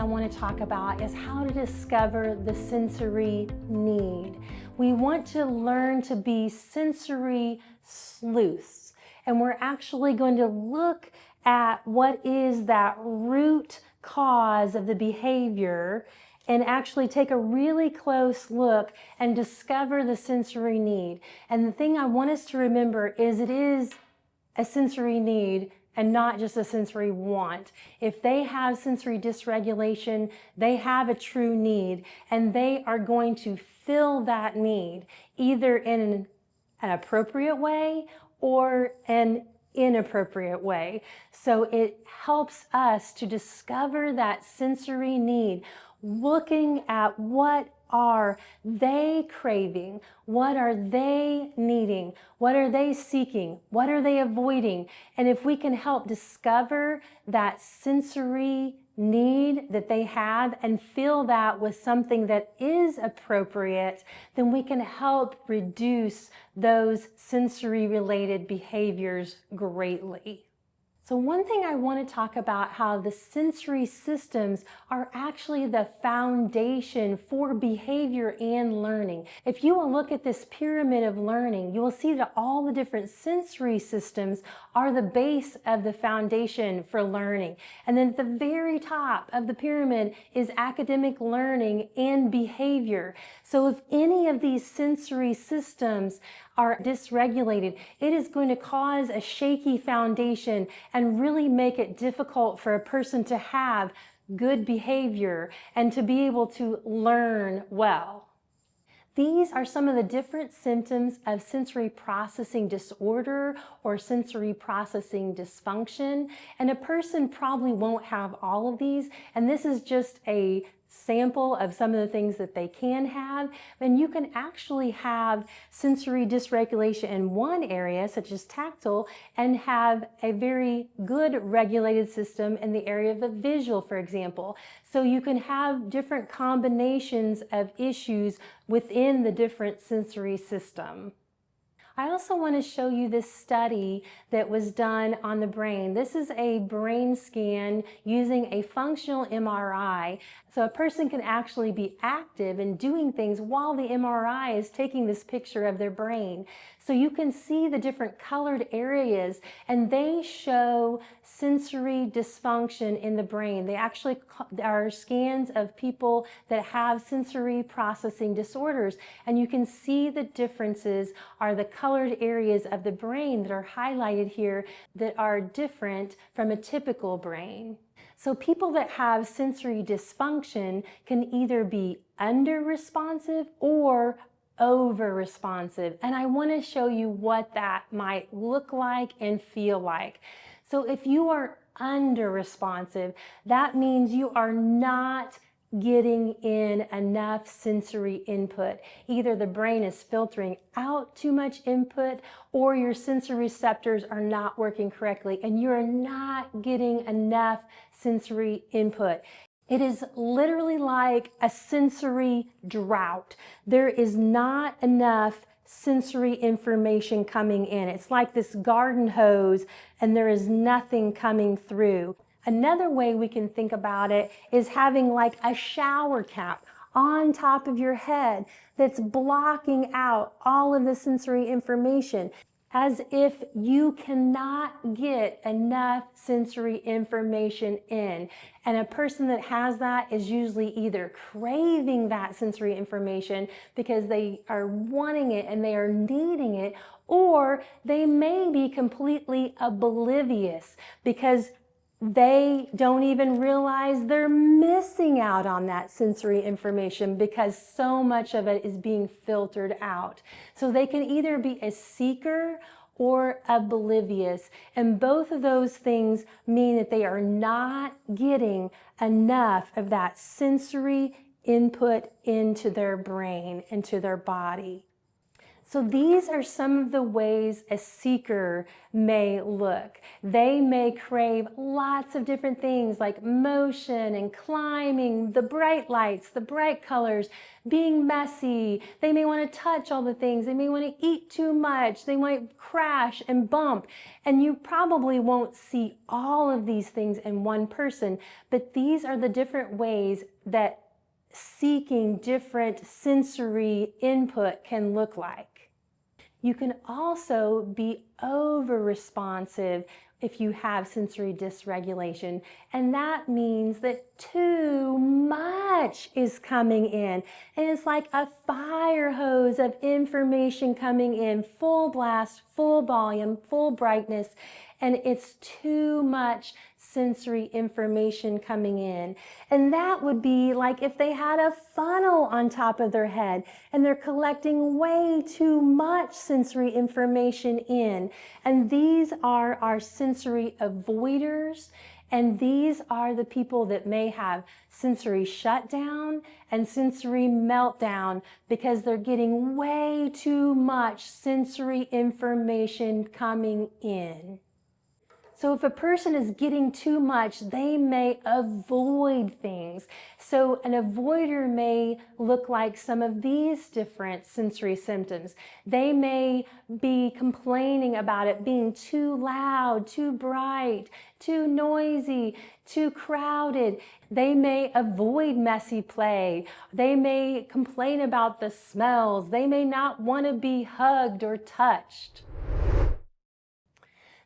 I want to talk about is how to discover the sensory need. We want to learn to be sensory sleuths, and we're actually going to look at what is that root cause of the behavior and actually take a really close look and discover the sensory need. And the thing I want us to remember is it is a sensory need and not just a sensory want. If they have sensory dysregulation, they have a true need, and they are going to fill that need either in an appropriate way or an inappropriate way. So it helps us to discover that sensory need, looking at what are they craving, what are they needing, what are they seeking, what are they avoiding. And if we can help discover that sensory need that they have and fill that with something that is appropriate, then we can help reduce those sensory related behaviors greatly. So one thing I want to talk about, how the sensory systems are actually the foundation for behavior and learning. If you will look at this pyramid of learning, you will see that all the different sensory systems are the base of the foundation for learning. And then at the very top of the pyramid is academic learning and behavior. So if any of these sensory systems are dysregulated, it is going to cause a shaky foundation and really make it difficult for a person to have good behavior and to be able to learn well. These are some of the different symptoms of sensory processing disorder or sensory processing dysfunction. And a person probably won't have all of these. And this is just a sample of some of the things that they can have. And you can actually have sensory dysregulation in one area, such as tactile, and have a very good regulated system in the area of the visual, for example. So you can have different combinations of issues within the different sensory system. I also want to show you this study that was done on the brain. This is a brain scan using a functional MRI. So a person can actually be active and doing things while the MRI is taking this picture of their brain. So you can see the different colored areas, and they show sensory dysfunction in the brain. They actually are scans of people that have sensory processing disorders, and you can see the differences are the colored areas of the brain that are highlighted here that are different from a typical brain. So people that have sensory dysfunction can either be under-responsive or over-responsive. And I want to show you what that might look like and feel like. So if you are under-responsive, that means you are not getting in enough sensory input. Either the brain is filtering out too much input, or your sensory receptors are not working correctly and you're not getting enough sensory input. It is literally like a sensory drought. There is not enough sensory information coming in. It's like this garden hose and there is nothing coming through. Another way we can think about it is having like a shower cap on top of your head that's blocking out all of the sensory information, as if you cannot get enough sensory information in. And a person that has that is usually either craving that sensory information because they are wanting it and they are needing it, or they may be completely oblivious because they don't even realize they're missing out on that sensory information because so much of it is being filtered out. So they can either be a seeker or oblivious, and both of those things mean that they are not getting enough of that sensory input into their brain, into their body. So these are some of the ways a seeker may look. They may crave lots of different things like motion and climbing, the bright lights, the bright colors, being messy. They may want to touch all the things. They may want to eat too much. They might crash and bump. And you probably won't see all of these things in one person, but these are the different ways that seeking different sensory input can look like. You can also be over-responsive if you have sensory dysregulation, and that means that too much is coming in, and it's like a fire hose of information coming in, full blast, full volume, full brightness, and it's too much sensory information coming in. And that would be like if they had a funnel on top of their head and they're collecting way too much sensory information in. And these are our sensory avoiders. And these are the people that may have sensory shutdown and sensory meltdown because they're getting way too much sensory information coming in. So if a person is getting too much, they may avoid things. So an avoider may look like some of these different sensory symptoms. They may be complaining about it being too loud, too bright, too noisy, too crowded. They may avoid messy play. They may complain about the smells. They may not want to be hugged or touched.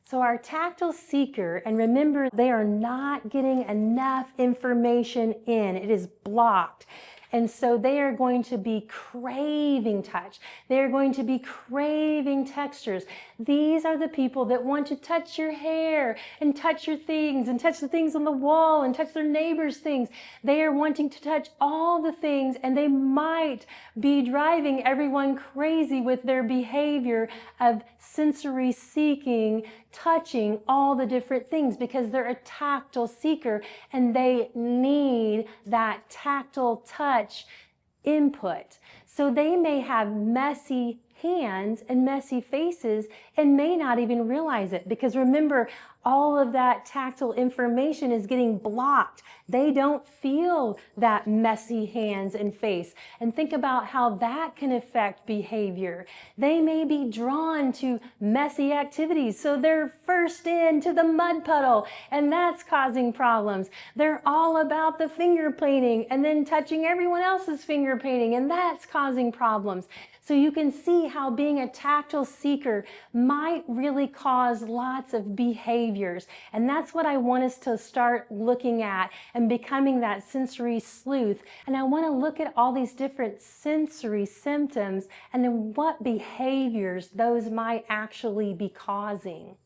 So our tactile seeker, and remember, they are not getting enough information in. It is blocked. And so they are going to be craving touch. They are going to be craving textures. These are the people that want to touch your hair and touch your things and touch the things on the wall and touch their neighbor's things. They are wanting to touch all the things, and they might be driving everyone crazy with their behavior of sensory seeking, touching all the different things because they're a tactile seeker and they need that tactile touch input. So they may have messy hands and messy faces and may not even realize it because remember, all of that tactile information is getting blocked. They don't feel that messy hands and face. And think about how that can affect behavior. They may be drawn to messy activities, so they're first into the mud puddle, and that's causing problems. They're all about the finger painting and then touching everyone else's finger painting, and that's causing problems. So you can see how being a tactile seeker might really cause lots of behaviors. And that's what I want us to start looking at and becoming that sensory sleuth. And I want to look at all these different sensory symptoms and then what behaviors those might actually be causing.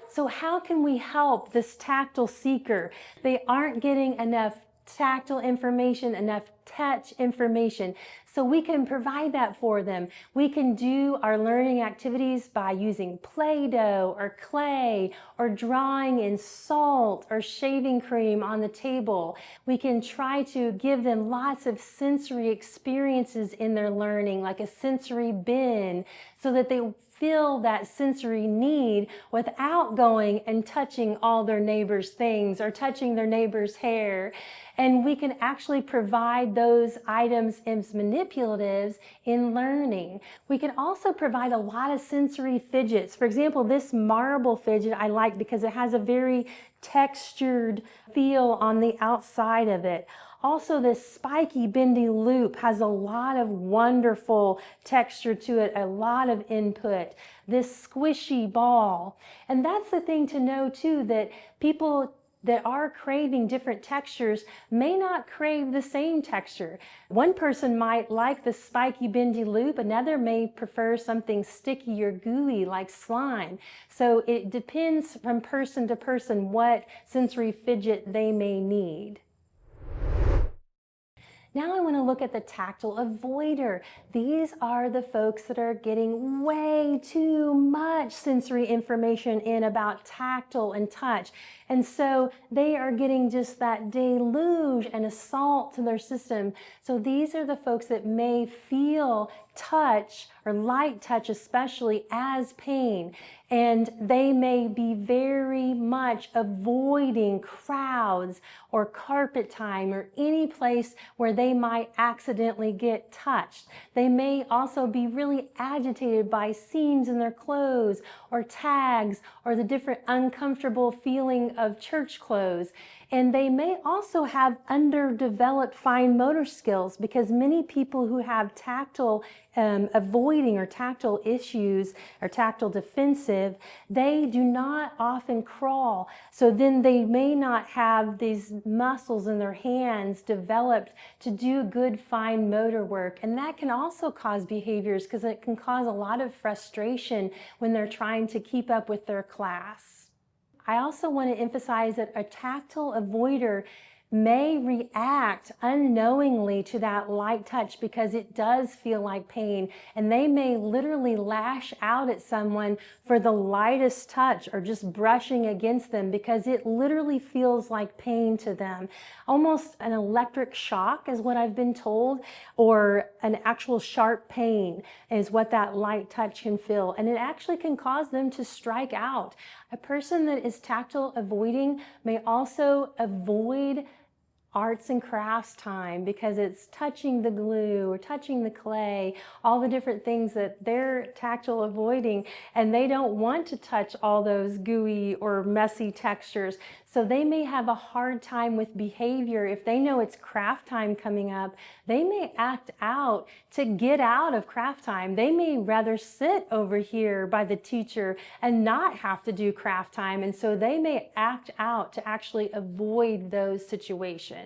So how can we help this tactile seeker? They aren't getting enough tactile information, enough touch information. So we can provide that for them. We can do our learning activities by using Play-Doh or clay or drawing in salt or shaving cream on the table. We can try to give them lots of sensory experiences in their learning, like a sensory bin, so that they feel that sensory need without going and touching all their neighbor's things or touching their neighbor's hair. And we can actually provide those items as manipulatives in learning. We can also provide a lot of sensory fidgets. For example, this marble fidget I like because it has a very textured feel on the outside of it. Also, this spiky bendy loop has a lot of wonderful texture to it, a lot of input. This squishy ball. And that's the thing to know too, that people that are craving different textures may not crave the same texture. One person might like the spiky bendy loop, another may prefer something sticky or gooey like slime. So it depends from person to person what sensory fidget they may need. Now I want to look at the tactile avoider. These are the folks that are getting way too much sensory information in about tactile and touch. And so they are getting just that deluge and assault to their system. So these are the folks that may feel touch, or light touch especially, as pain. And they may be very much avoiding crowds or carpet time or any place where they might accidentally get touched. They may also be really agitated by seams in their clothes or tags or the different uncomfortable feeling of church clothes. And they may also have underdeveloped fine motor skills, because many people who have tactile avoiding or tactile issues or tactile defensive, they do not often crawl. So then they may not have these muscles in their hands developed to do good fine motor work. And that can also cause behaviors, because it can cause a lot of frustration when they're trying to keep up with their class. I also want to emphasize that a tactile avoider may react unknowingly to that light touch because it does feel like pain, and they may literally lash out at someone for the lightest touch or just brushing against them because it literally feels like pain to them. Almost an electric shock is what I've been told, or an actual sharp pain is what that light touch can feel, and it actually can cause them to strike out. A person that is tactile avoiding may also avoid arts and crafts time because it's touching the glue or touching the clay, all the different things that they're tactile avoiding, and they don't want to touch all those gooey or messy textures. So they may have a hard time with behavior. If they know it's craft time coming up, they may act out to get out of craft time. They may rather sit over here by the teacher and not have to do craft time. And so they may act out to actually avoid those situations.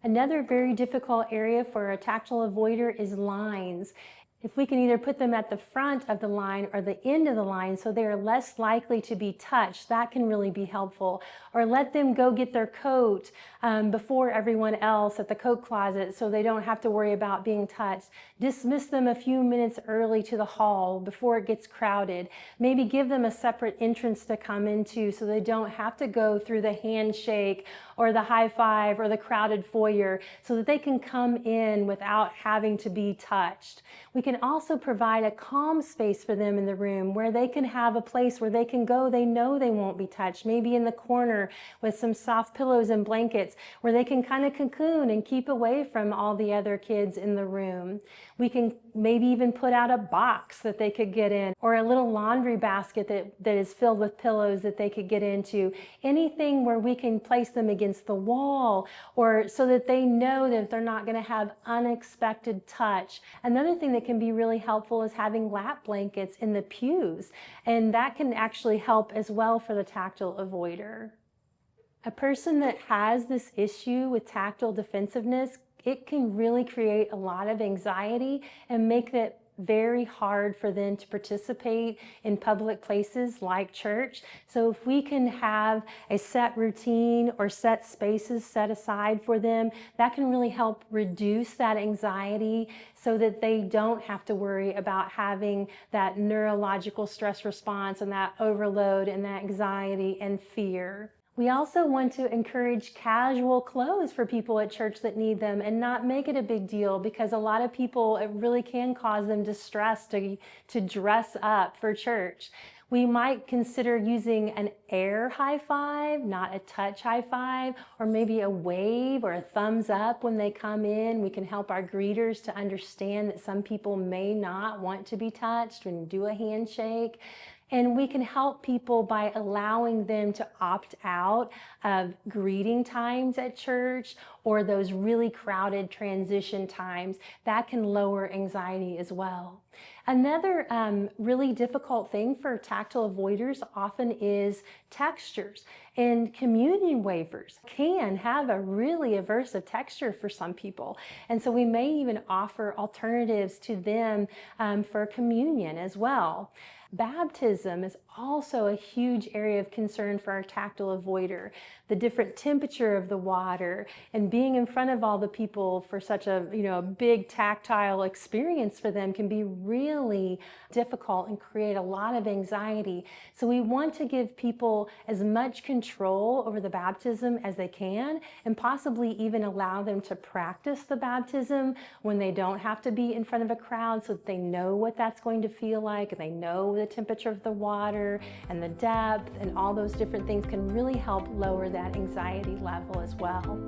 Another very difficult area for a tactile avoider is lines. If we can either put them at the front of the line or the end of the line so they are less likely to be touched, that can really be helpful. Or let them go get their coat before everyone else at the coat closet so they don't have to worry about being touched. Dismiss them a few minutes early to the hall before it gets crowded. Maybe give them a separate entrance to come into so they don't have to go through the handshake or the high five or the crowded foyer, so that they can come in without having to be touched. We can also provide a calm space for them in the room where they can have a place where they can go. They know they won't be touched, maybe in the corner with some soft pillows and blankets where they can kind of cocoon and keep away from all the other kids in the room. We can maybe even put out a box that they could get in, or a little laundry basket that is filled with pillows that they could get into. Anything where we can place them against the wall, or so that they know that they're not going to have unexpected touch. Another thing that can be really helpful is having lap blankets in the pews, and that can actually help as well for the tactile avoider. A person that has this issue with tactile defensiveness, it can really create a lot of anxiety and make it very hard for them to participate in public places like church. So if we can have a set routine or set spaces set aside for them, that can really help reduce that anxiety so that they don't have to worry about having that neurological stress response and that overload and that anxiety and fear. We also want to encourage casual clothes for people at church that need them and not make it a big deal, because a lot of people, it really can cause them distress to dress up for church. We might consider using an air high five, not a touch high five, or maybe a wave or a thumbs up when they come in. We can help our greeters to understand that some people may not want to be touched and do a handshake. And we can help people by allowing them to opt out of greeting times at church or those really crowded transition times. That can lower anxiety as well. Another really difficult thing for tactile avoiders often is textures. And communion wafers can have a really aversive texture for some people. And so we may even offer alternatives to them for communion as well. Baptism is also a huge area of concern for our tactile avoider. the different temperature of the water, and being in front of all the people for such a, a big tactile experience for them can be really difficult and create a lot of anxiety. So we want to give people as much control over the baptism as they can, and possibly even allow them to practice the baptism when they don't have to be in front of a crowd, so that they know what that's going to feel like, and they know the temperature of the water and the depth, and all those different things can really help lower that anxiety level as well.